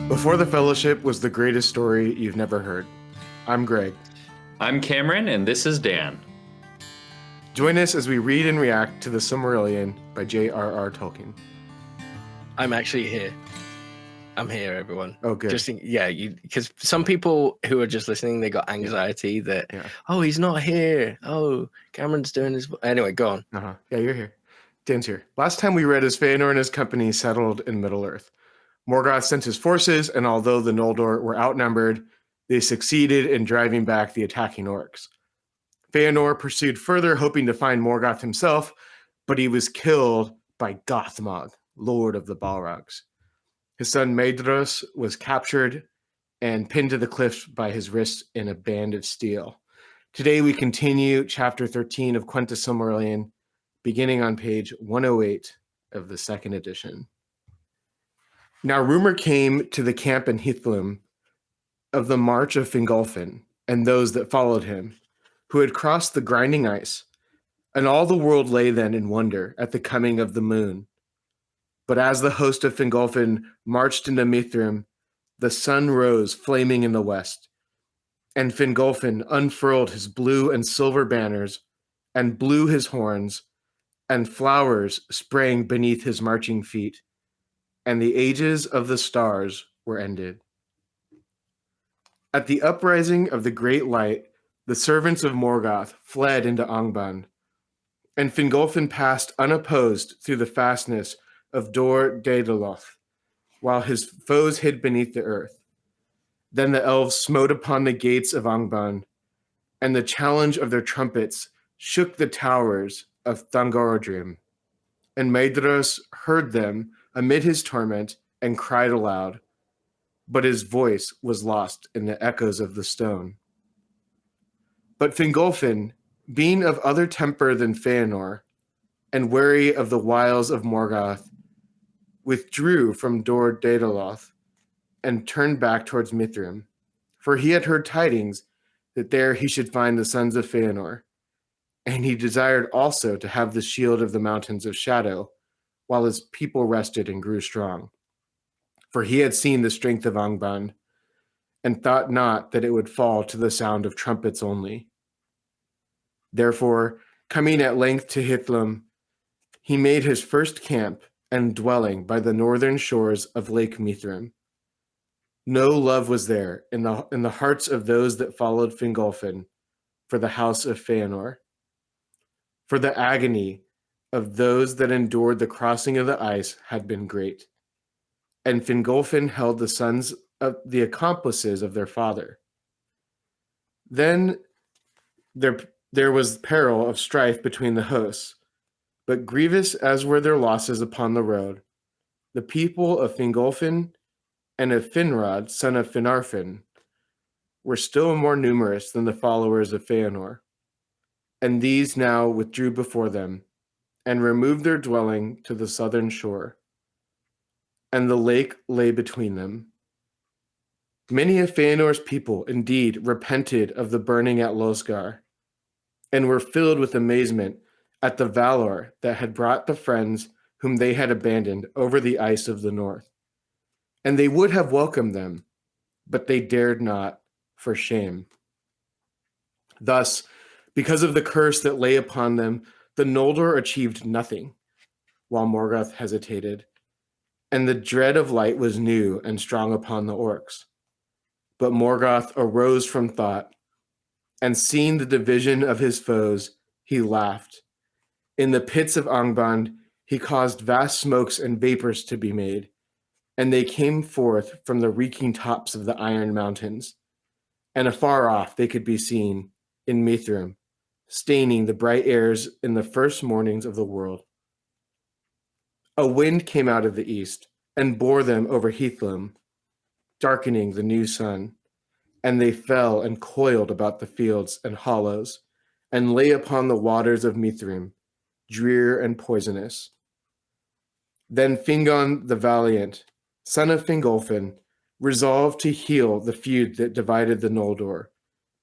Before the Fellowship was the greatest story you've never heard. I'm Greg. I'm Cameron, and this is Dan. Join us as we read and react to the Silmarillion by J.R.R. Tolkien. I'm actually here. I'm here, everyone. Oh, good. Because some people who are just listening, they got anxiety that, oh, he's not here. Oh, Cameron's doing his... Anyway, go on. Yeah, you're here. Dan's here. Last time we read as Fëanor and his company settled in Middle-earth. Morgoth sent his forces, and although the Noldor were outnumbered, they succeeded in driving back the attacking orcs. Fëanor pursued further, hoping to find Morgoth himself, but he was killed by Gothmog, Lord of the Balrogs. His son Maedhros was captured and pinned to the cliff by his wrist in a band of steel. Today we continue chapter 13 of Quenta Silmarillion, beginning on page 108 of the second edition. Now rumor came to the camp in Hithlum of the march of Fingolfin and those that followed him, who had crossed the grinding ice, and all the world lay then in wonder at the coming of the moon. But as the host of Fingolfin marched into Mithrim, the sun rose flaming in the west, and Fingolfin unfurled his blue and silver banners, and blew his horns, and flowers sprang beneath his marching feet, and the ages of the stars were ended. At the uprising of the great light, the servants of Morgoth fled into Angband, and Fingolfin passed unopposed through the fastness of Dor Daedaloth, while his foes hid beneath the earth. Then the elves smote upon the gates of Angband, and the challenge of their trumpets shook the towers of Thangorodrim. And Maedhros heard them amid his torment and cried aloud, but his voice was lost in the echoes of the stone. But Fingolfin, being of other temper than Fëanor, and wary of the wiles of Morgoth, withdrew from Dor Daedaloth and turned back towards Mithrim, for he had heard tidings that there he should find the sons of Fëanor, and he desired also to have the shield of the mountains of shadow, while his people rested and grew strong. For he had seen the strength of Angband, and thought not that it would fall to the sound of trumpets only. Therefore, coming at length to Hithlum, he made his first camp and dwelling by the northern shores of Lake Mithrim. No love was there in the hearts of those that followed Fingolfin for the house of Fëanor. For the agony of those that endured the crossing of the ice had been great, and Fingolfin held the sons of the accomplices of their father. Then there was peril of strife between the hosts, but grievous as were their losses upon the road, the people of Fingolfin and of Finrod, son of Finarfin, were still more numerous than the followers of Fëanor, and these now withdrew before them, and removed their dwelling to the southern shore, and the lake lay between them. Many of Fëanor's people indeed repented of the burning at Losgar, and were filled with amazement at the valor that had brought the friends whom they had abandoned over the ice of the north. And they would have welcomed them, but they dared not for shame. Thus, because of the curse that lay upon them, the Noldor achieved nothing, while Morgoth hesitated, and the dread of light was new and strong upon the orcs. But Morgoth arose from thought, and seeing the division of his foes, he laughed. In the pits of Angband, he caused vast smokes and vapors to be made, and they came forth from the reeking tops of the iron mountains, and afar off they could be seen in Mithrim, staining the bright airs in the first mornings of the world. A wind came out of the east and bore them over Hithlum, darkening the new sun, and they fell and coiled about the fields and hollows, and lay upon the waters of Mithrim, drear and poisonous. Then Fingon the valiant, son of Fingolfin, resolved to heal the feud that divided the Noldor,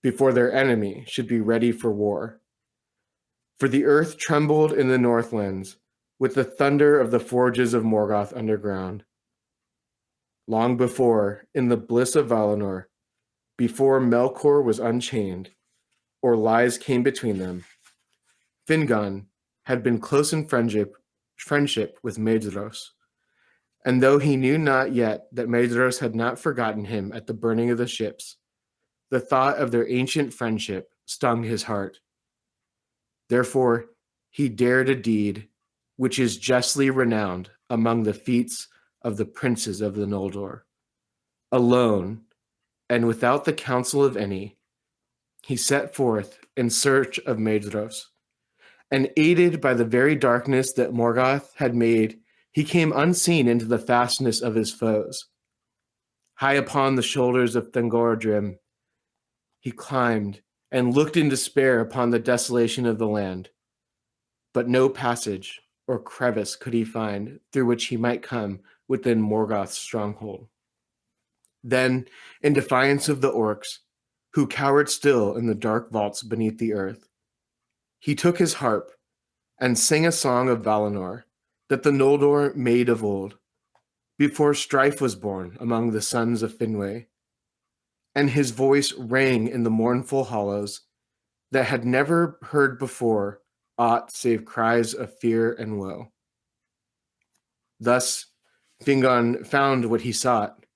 before their enemy should be ready for war. For the earth trembled in the northlands, with the thunder of the forges of Morgoth underground. long before, in the bliss of Valinor, before Melkor was unchained, or lies came between them, Fingon had been close in friendship with Maedhros, and though he knew not yet that Maedhros had not forgotten him at the burning of the ships, the thought of their ancient friendship stung his heart. Therefore, he dared a deed which is justly renowned among the feats of the princes of the Noldor. Alone, and without the counsel of any, he set forth in search of Maedhros, and aided by the very darkness that Morgoth had made, he came unseen into the fastness of his foes. High upon the shoulders of Thangorodrim, he climbed and looked in despair upon the desolation of the land. But no passage or crevice could he find through which he might come within Morgoth's stronghold. Then, in defiance of the orcs, who cowered still in the dark vaults beneath the earth, he took his harp and sang a song of Valinor that the Noldor made of old, before strife was born among the sons of Finwë. And his voice rang in the mournful hollows that had never heard before aught save cries of fear and woe. Thus Fingon found what he sought,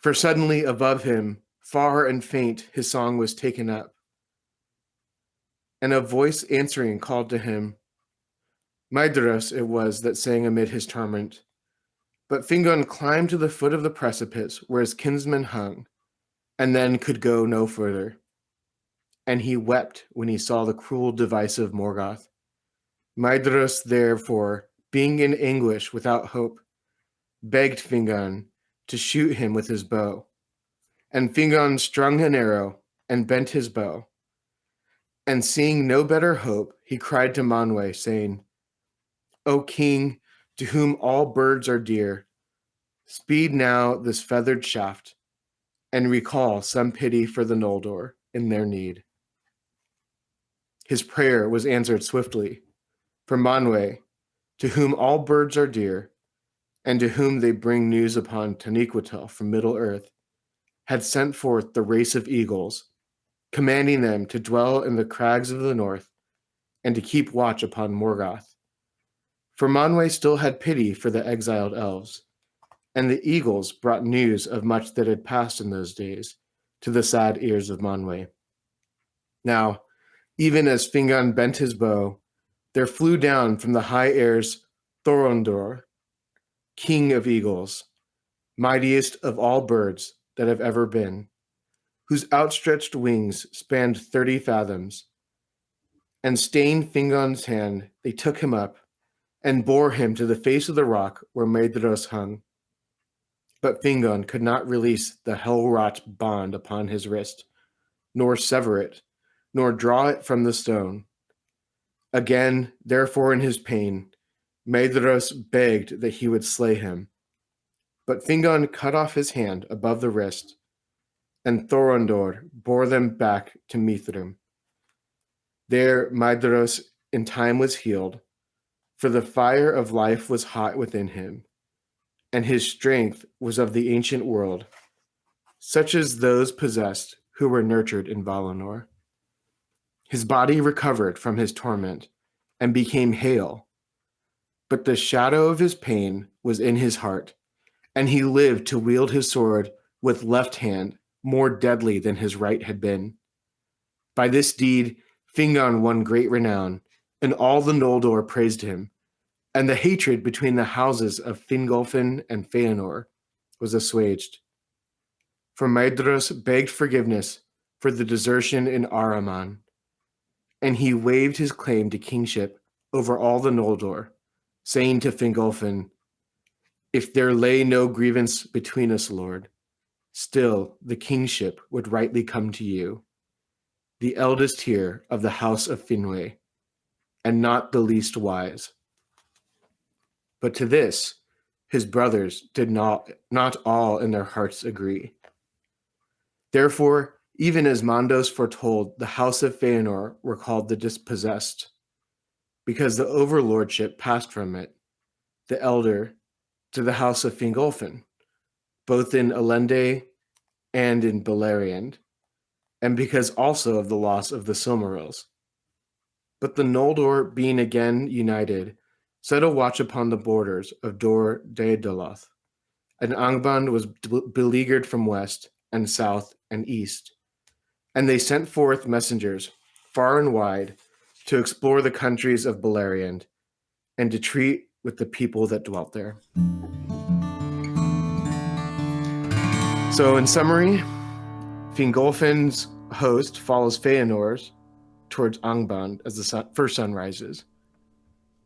for suddenly above him, far and faint, his song was taken up, and a voice answering called to him. Maedhros it was that sang amid his torment, but Fingon climbed to the foot of the precipice where his kinsman hung, and then could go no further. And he wept when he saw the cruel device of Morgoth. Maedhros, therefore, being in anguish without hope, begged Fingon to shoot him with his bow. And Fingon strung an arrow and bent his bow. And seeing no better hope, he cried to Manwë, saying, O king, to whom all birds are dear, speed now this feathered shaft, and recall some pity for the Noldor in their need. His prayer was answered swiftly, for Manwë, to whom all birds are dear, and to whom they bring news upon Taniquetil from Middle-earth, had sent forth the race of eagles, commanding them to dwell in the crags of the north, and to keep watch upon Morgoth. For Manwë still had pity for the exiled elves, and the eagles brought news of much that had passed in those days to the sad ears of Manwë. Now, even as Fingon bent his bow, there flew down from the high airs Thorondor, king of eagles, mightiest of all birds that have ever been, whose outstretched wings spanned 30 fathoms. And staying Fingon's hand, they took him up and bore him to the face of the rock where Maedhros hung. But Fingon could not release the hell-wrought bond upon his wrist, nor sever it, nor draw it from the stone. Again, therefore, in his pain, Maedhros begged that he would slay him. But Fingon cut off his hand above the wrist, and Thorondor bore them back to Mithrim. There Maedhros in time was healed, for the fire of life was hot within him, and his strength was of the ancient world, such as those possessed who were nurtured in Valinor. His body recovered from his torment and became hale, but the shadow of his pain was in his heart, and he lived to wield his sword with left hand more deadly than his right had been. By this deed, Fingon won great renown, and all the Noldor praised him, and the hatred between the houses of Fingolfin and Feanor was assuaged. For Maedhros begged forgiveness for the desertion in Ahriman, and he waived his claim to kingship over all the Noldor, saying to Fingolfin, If there lay no grievance between us, Lord, still the kingship would rightly come to you, the eldest here of the house of Finwë, and not the least wise. But to this his brothers did not all in their hearts agree. Therefore, even as Mandos foretold, the house of Feanor were called the dispossessed, because the overlordship passed from it, the elder, to the house of Fingolfin, both in Elendë and in Beleriand, and because also of the loss of the Silmarils. But the Noldor, being again united, set a watch upon the borders of Dor Daedaloth, and Angband was beleaguered from west and south and east. And they sent forth messengers far and wide to explore the countries of Beleriand and to treat with the people that dwelt there. So in summary, Fingolfin's host follows Feanor's towards Angband as the first sun rises.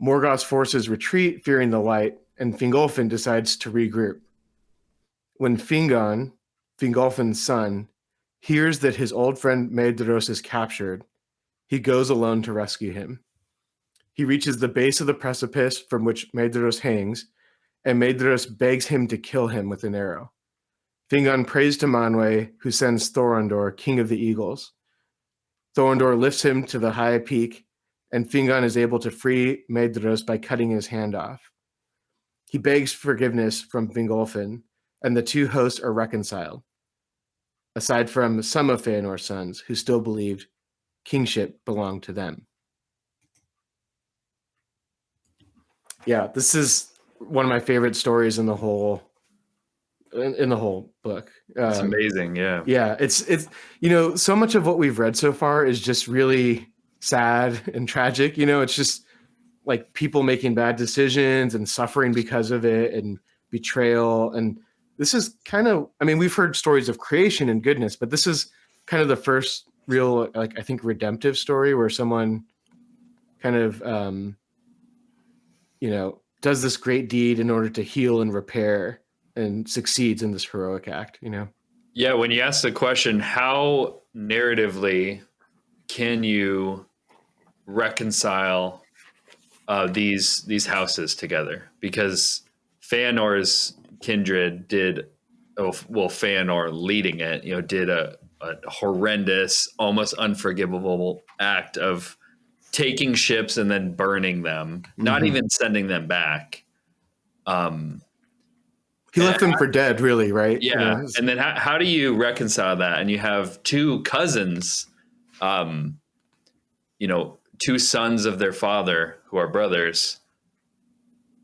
Morgoth's forces retreat, fearing the light, and Fingolfin decides to regroup. When Fingon, Fingolfin's son, hears that his old friend Maedhros is captured, he goes alone to rescue him. He reaches the base of the precipice from which Maedhros hangs, and Maedhros begs him to kill him with an arrow. Fingon prays to Manwë, who sends Thorondor, king of the eagles. Thorondor lifts him to the high peak, and Fingon is able to free Maedhros by cutting his hand off. He begs forgiveness from Fingolfin, and the two hosts are reconciled, aside from some of Feanor's sons who still believed kingship belonged to them. Yeah, this is one of my favorite stories in the whole book. It's amazing. Yeah. Yeah, it's so much of what we've read so far is just really sad and tragic. It's just like people making bad decisions and suffering because of it, and betrayal. And this is kind of, we've heard stories of creation and goodness, but this is kind of the first real, I think, redemptive story where someone kind of, does this great deed in order to heal and repair and succeeds in this heroic act, Yeah, when you ask the question, how narratively can you reconcile these houses together? Because Feanor's kindred did, Feanor leading it, did a horrendous, almost unforgivable act of taking ships and then burning them, not even sending them back. He left them for dead, really, right? Yeah. And then how do you reconcile that? And you have two cousins, two sons of their father who are brothers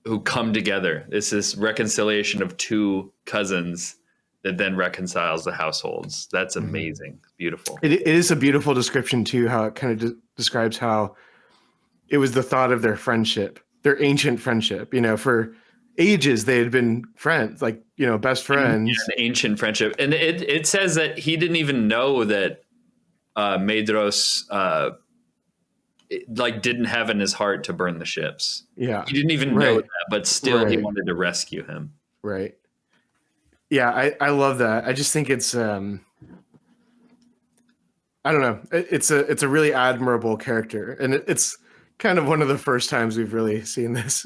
who come together. It's this reconciliation of two cousins that then reconciles the households. That's amazing. Beautiful. It is a beautiful description too, how it kind of describes how it was the thought of their friendship, their ancient friendship, for ages they had been friends, best friends. Yeah, an ancient friendship. And it says that he didn't even know that Maedhros didn't have in his heart to burn the ships. Yeah. He didn't even know that, but still he wanted to rescue him. Right. Yeah, I love that. I just think it's I don't know. It's a really admirable character, and it's kind of one of the first times we've really seen this.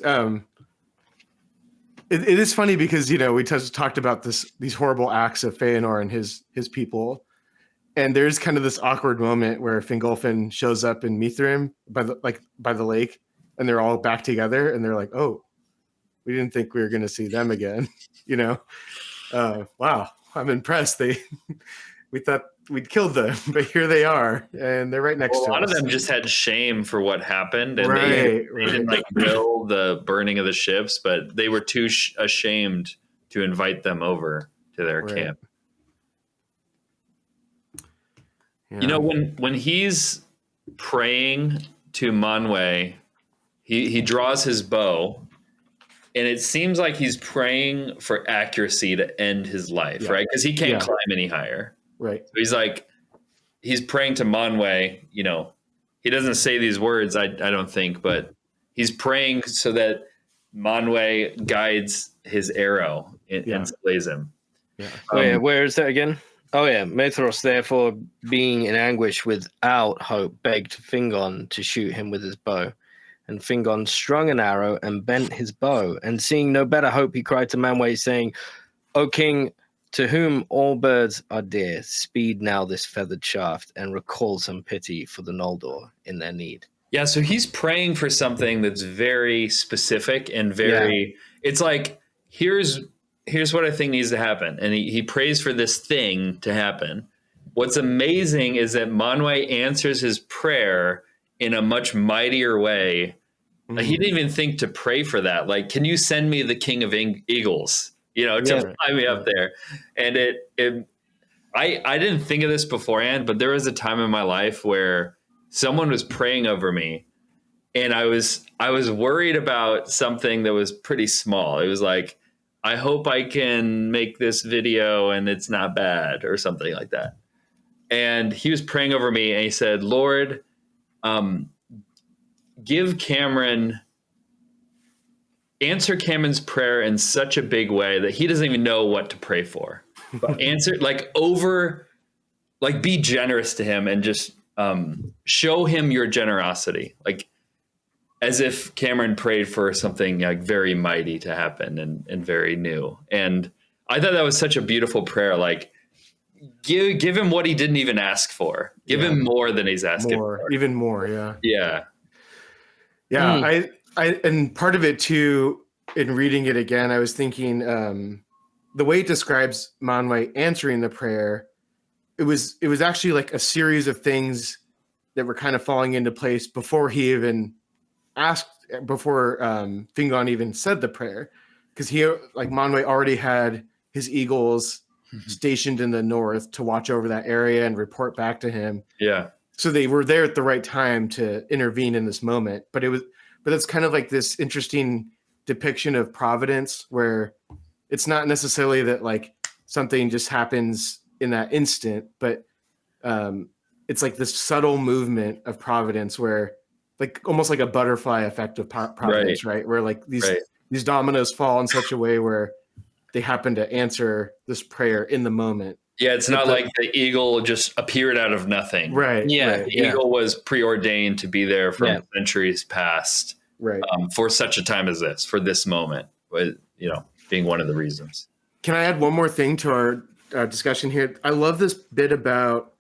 It is funny because we talked about these horrible acts of Feanor and his people, and there's kind of this awkward moment where Fingolfin shows up in Mithrim by the lake, and they're all back together, and they're like, "Oh, we didn't think we were going to see them again," Wow, I'm impressed. We thought we'd killed them, but here they are, and they're right next to us. A lot of them just had shame for what happened, and they didn't will the burning of the ships, but they were too ashamed to invite them over to their camp. Yeah. When he's praying to Manwë, he draws his bow. And it seems like he's praying for accuracy to end his life, right? Because he can't climb any higher. Right. So he's praying to Manwë, he doesn't say these words, I don't think, but he's praying so that Manwë guides his arrow and slays him. Yeah. Where is that again? Oh, yeah. Maedhros, therefore, being in anguish without hope, begged Fingon to shoot him with his bow. And Fingon strung an arrow and bent his bow. And seeing no better hope, he cried to Manwë, saying, "O king, to whom all birds are dear, speed now this feathered shaft and recall some pity for the Noldor in their need." Yeah, so he's praying for something that's very specific and very... It's like, here's here's what I think needs to happen. And he prays for this thing to happen. What's amazing is that Manwë answers his prayer in a much mightier way. Like, he didn't even think to pray for that. Like, can you send me the king of eagles, to fly me up there? And I didn't think of this beforehand, but there was a time in my life where someone was praying over me, and I was worried about something that was pretty small. It was like, I hope I can make this video and it's not bad or something like that. And he was praying over me, and he said, Lord, answer Cameron's prayer in such a big way that he doesn't even know what to pray for. But answer, be generous to him, and just show him your generosity. Like, as if Cameron prayed for something like very mighty to happen and very new. And I thought that was such a beautiful prayer. Like, give him what he didn't even ask for. Give him more than he's asking for. Even more. Yeah. Yeah. Yeah. And part of it too, in reading it again, I was thinking, the way it describes Manwë answering the prayer, it was actually like a series of things that were kind of falling into place before he even before Fingon even said the prayer, because Manwë already had his eagles stationed in the north to watch over that area and report back to him. Yeah. So they were there at the right time to intervene in this moment. But it's kind of like this interesting depiction of providence, where it's not necessarily that like something just happens in that instant, but it's like this subtle movement of providence, where like almost like a butterfly effect of providence, right? Where like these dominoes fall in such a way where they happen to answer this prayer in the moment. Yeah, it's not like the eagle just appeared out of nothing. Right. Yeah. Right. The eagle was preordained to be there from centuries past. Right. For such a time as this, for this moment, being one of the reasons. Can I add one more thing to our discussion here? I love this bit about,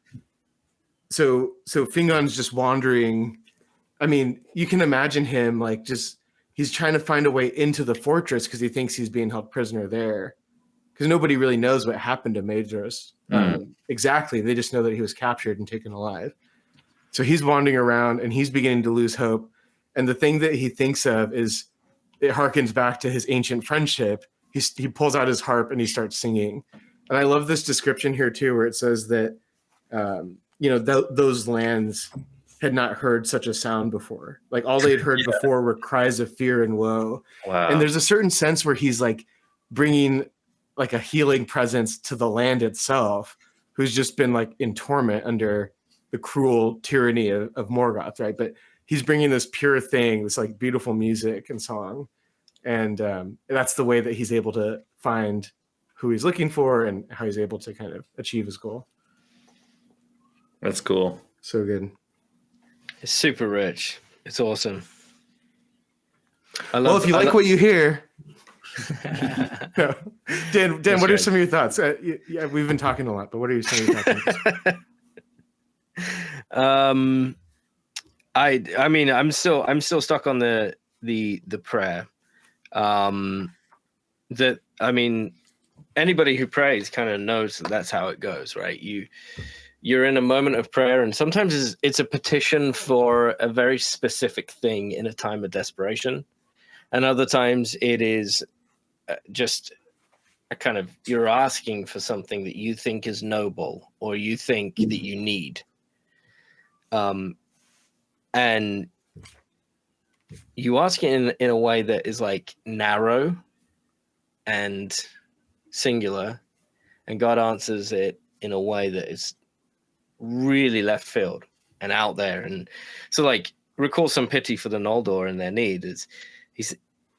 so Fingon's just wandering. I mean, you can imagine him like he's trying to find a way into the fortress because he thinks he's being held prisoner there, because nobody really knows what happened to Maedhros exactly. They just know that he was captured and taken alive. So he's wandering around and he's beginning to lose hope. And the thing that he thinks of is, it harkens back to his ancient friendship. He pulls out his harp and he starts singing. And I love this description here too, where it says that, those lands had not heard such a sound before. Like, all they'd heard before were cries of fear and woe. Wow. And there's a certain sense where he's like bringing like a healing presence to the land itself, who's just been like in torment under the cruel tyranny of Morgoth, right? But he's bringing this pure thing, this like beautiful music and song. And that's the way that he's able to find who he's looking for and how he's able to kind of achieve his goal. That's cool. So good. It's super rich. It's awesome. Well, if you like what you hear, Dan, what are some of your thoughts? Yeah, we've been talking a lot, but what are some of your thoughts? I mean, I'm still stuck on the prayer. That, I mean, anybody who prays kind of knows that that's how it goes, right? You're in a moment of prayer, and sometimes it's a petition for a very specific thing in a time of desperation, and other times it is just a kind of, you're asking for something that you think is noble or you think that you need. And you ask it in a way that is like narrow and singular, and God answers it in a way that is really left field and out there. And so, like, recall some pity for the Noldor and their need.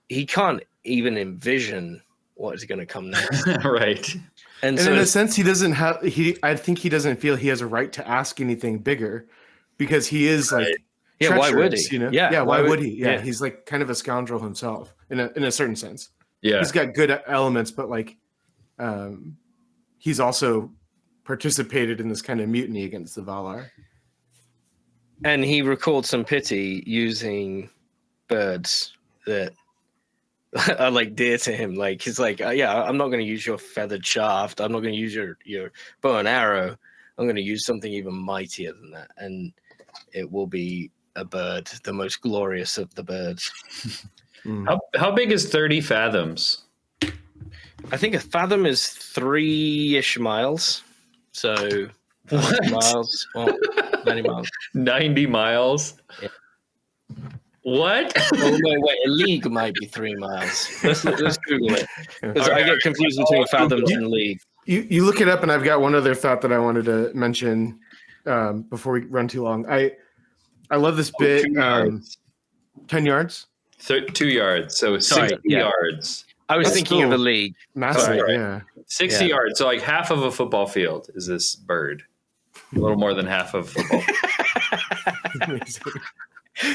He can't even envision what is going to come next. Right. And so, in a sense, I think he doesn't feel he has a right to ask anything bigger, because he is like, yeah, why would he? Why would he? Yeah, he's like kind of a scoundrel himself in a certain sense. Yeah, he's got good elements, but like, he's also participated in this kind of mutiny against the Valar. And he recalled some pity using birds that are like dear to him. Like he's like, yeah, I'm not going to use your feathered shaft. I'm not going to use your bow and arrow. I'm going to use something even mightier than that, and it will be a bird, the most glorious of the birds. How big is 30 fathoms? I think a fathom is 3-ish miles. So 90 miles. Well, 90 miles. 90 miles? Yeah. What? Oh, wait. A league might be 3 miles. Let's Google it. Because I get confused between fathoms and league. You look it up, and I've got one other thought that I wanted to mention before we run too long. I love this bit. 2 yards. 10 yards? 2 yards. So 60 yards. I was That's thinking of a still league. Massive, Right. yeah. 60 yards. So like half of a football field is this bird. A little more than half of a football field.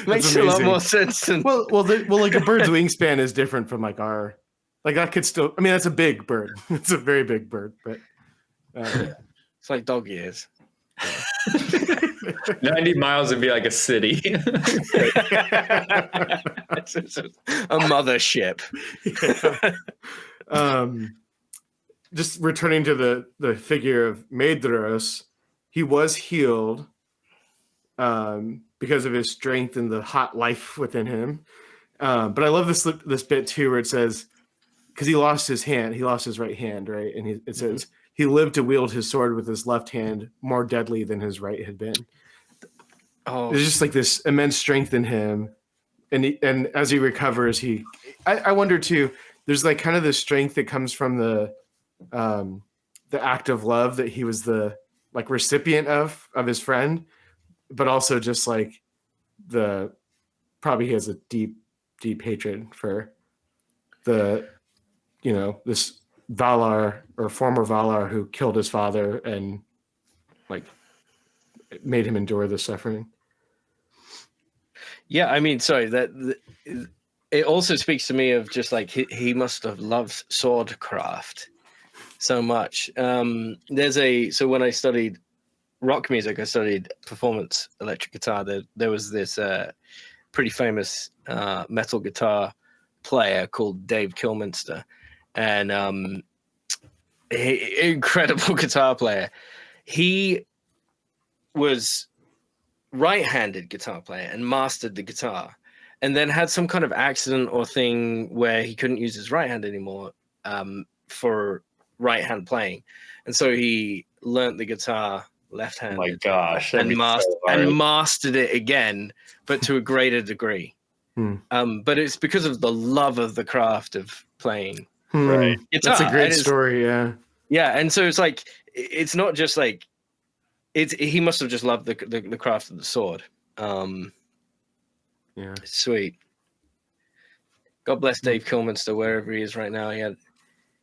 Makes a lot more sense than well, like a bird's wingspan is different from like our, like that could still. I mean, that's a big bird. It's a very big bird, but it's like dog years. 90 miles would be like a city. A mothership. Just returning to the figure of Maedhros, he was healed because of his strength and the hot life within him. But I love this bit too, where it says, because he lost his right hand, right? And it says he lived to wield his sword with his left hand more deadly than his right had been. Oh, There's just like this immense strength in him, and as he recovers, I wonder too. There's like kind of the strength that comes from the act of love that he was the like recipient of his friend, but also just like probably he has a deep hatred for this Valar or former Valar who killed his father and like made him endure the suffering. Yeah, I mean, sorry, it also speaks to me of just like he must have loved swordcraft so much. So when I studied rock music, I studied performance electric guitar. There was this pretty famous metal guitar player called Dave Kilminster, and incredible guitar player. He was right-handed guitar player and mastered the guitar, and then had some kind of accident or thing where he couldn't use his right hand anymore for right hand playing, and so he learnt the guitar left-handed. Oh my gosh, and mastered it again, but to a greater degree. But it's because of the love of the craft of playing. Right. Guitar. That's a great story. Yeah, and so it's like it's not just like he must have just loved the craft of the sword. Yeah, Sweet. God bless Dave Kilminster wherever he is right now.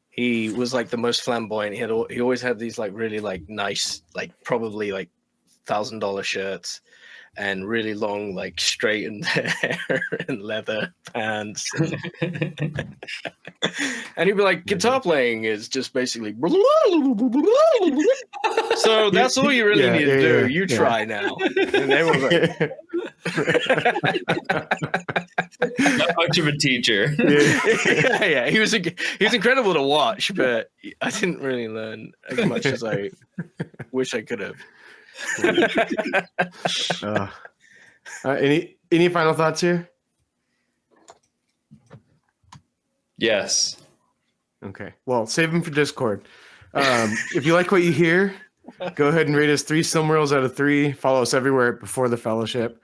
He was like the most flamboyant. He always had these like really like nice, like probably like $1,000 shirts and really long like straightened hair and leather pants. And he'd be like, guitar playing is just basically so that's all you really need to do. You try now. And they were like, not much of a teacher. yeah, he was incredible to watch, but I didn't really learn as much as I wish I could have. Any final thoughts here? Yes. Okay. Well, save them for Discord. If you like what you hear, go ahead and rate us 3 Silmarils out of 3. Follow us everywhere at Before the Fellowship.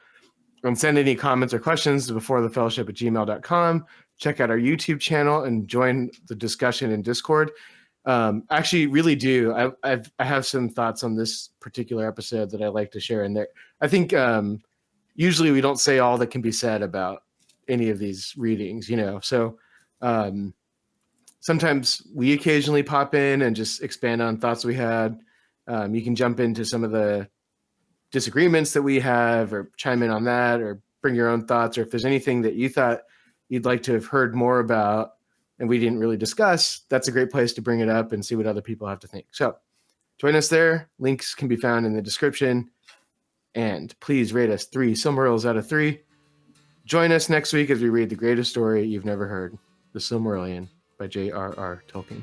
And send any comments or questions to beforethefellowship@gmail.com. Check out our YouTube channel and join the discussion in Discord. Actually, really do. I have some thoughts on this particular episode that I like to share in there. I think usually we don't say all that can be said about any of these readings, So sometimes we occasionally pop in and just expand on thoughts we had. You can jump into some of the disagreements that we have or chime in on that or bring your own thoughts, or if there's anything that you thought you'd like to have heard more about and we didn't really discuss, that's a great place to bring it up and see what other people have to think. So join us there. Links can be found in the description, and please rate us 3 Silmarils out of 3. Join us next week as we read the greatest story you've never heard. The Silmarillion by J.R.R. Tolkien.